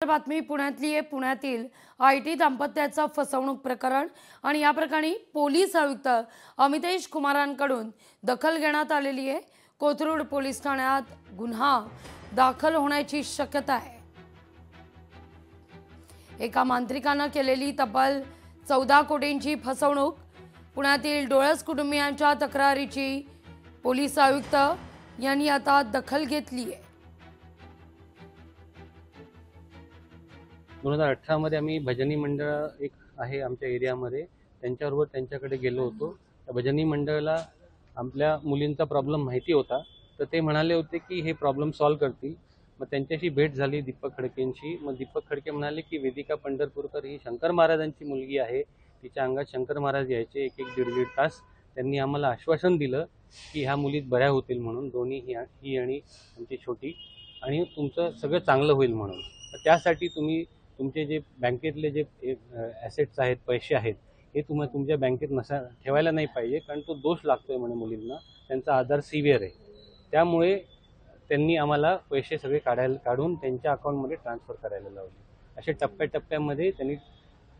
बातमी पुण्यातली आहे। पुण्यातील आयटी दाम्पत्याचा फसवणूक प्रकरण आणि या प्रकरणी पोलीस आयुक्त अमितेश कुमारांकडून दखल घेण्यात आलेली आहे। कोथरूड पोलीस ठाण्यात गुन्हा दाखल होण्याची शक्यता आहे। एका मांत्रिकाने केलेली तब्बल 14 कोटींची फसवणूक। पुण्यातील डोळस कुटुंबियांच्या तक्रारीची पोलीस आयुक्त यांनी आता दखल घेतली आहे। 2018 मध्ये आम्ही भजनी मंडळ एक आहे आमच्या एरियामध्ये, त्यांच्याबरोबर त्यांच्याकडे गेलो होतो। त्या भजनी मंडळाला आपल्या मुलींचा प्रॉब्लेम माहिती होता, तर ते म्हणाले होते की हे प्रॉब्लेम सॉल्व्ह करतील। मग त्यांच्याशी भेट झाली दीपक खडकेंची। मग दीपक खडके म्हणाले की वेदिका पंढरपूरकर ही शंकर महाराजांची मुलगी आहे, तिच्या अंगात शंकर महाराज यायचे एक दीड तास। त्यांनी आम्हाला आश्वासन दिलं की ह्या मुली बऱ्या होतील म्हणून, दोन्ही ही आणि आमची छोटी, आणि तुमचं सगळं चांगलं होईल म्हणून। तर त्यासाठी तुम्ही तुमचे जे बँकेतले जे ॲसेट्स आहेत, पैसे आहेत, हे तुमच्या बँकेत ठेवायला नाही पाहिजे, कारण तो दोष लागतोय म्हणे मुलींना, त्यांचा आजार सिव्हिअर आहे। त्यामुळे त्यांनी आम्हाला पैसे सगळे काढून त्यांच्या अकाउंटमध्ये ट्रान्सफर करायला लावले। असे टप्प्याटप्प्यामध्ये त्यांनी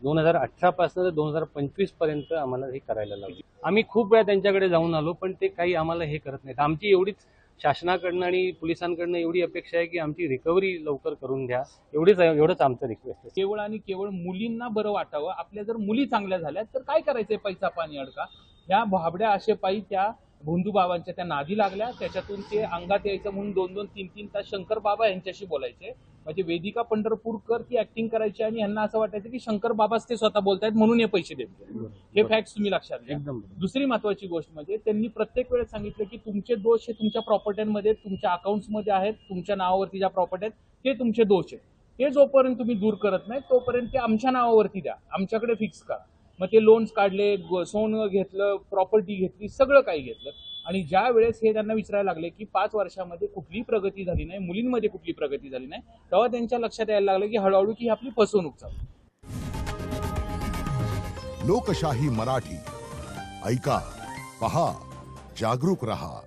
2018 पासून 2025 पर्यंत आम्हाला हे करायला लावले। आम्ही खूप वेळा त्यांच्याकडे जाऊन आलो, पण ते काही आम्हाला हे करत नाहीत। आमची एवढीच शासनाकडनं आणि पोलिसांकडनं एवढी अपेक्षा आहे की आमची रिकव्हरी लवकर करून द्या, एवढंच आमचं रिक्वेस्ट आहे। केवळ आणि केवळ मुलींना बरं वाटावं, आपल्या जर मुली चांगल्या झाल्या तर काय करायचंय पैसा पाणी अडका। ह्या भाबड्या आशेपायी त्या भोंदू बाबांच्या त्या नादी लागल्या, त्याच्यातून ते अंगात यायचं म्हणून 2-2, 3-3 तास शंकर बाबा यांच्याशी बोलायचे। म्हणजे वेदिका पंढरपूरकर ती ऍक्टिंग करायची आणि यांना असं वाटायचं की शंकर बाबाच ते स्वतः बोलतायत म्हणून हे पैसे देतात। हे फॅक्ट्स तुम्ही लक्षात घ्या। दुसरी महत्वाची गोष्ट म्हणजे त्यांनी प्रत्येक वेळेस सांगितलं की तुमचे दोष हे तुमच्या प्रॉपर्ट्यांमध्ये, तुमच्या अकाउंट्समध्ये आहेत, तुमच्या नावावरती ज्या प्रॉपर्टी आहेत ते तुमचे दोष आहेत। ते जोपर्यंत तुम्ही दूर करत नाही तोपर्यंत ते आमच्या नावावरती द्या, आमच्याकडे फिक्स करा। मग ते लोन्स काढले, सोनं घेतलं, प्रॉपर्टी घेतली, सगळं काही घेतलं। आणि ज्या वेळेस हे त्यांना विचारायला लागले की 5 वर्षामध्ये कुठली प्रगती झाली नाही, मुलींमध्ये कुठली प्रगती झाली नाही, तेव्हा त्यांच्या लक्षात यायला लागलं की हळूहळू की आपली फसवणूक चालू। लोकशाही मराठी ऐका, पहा, जागरूक रहा।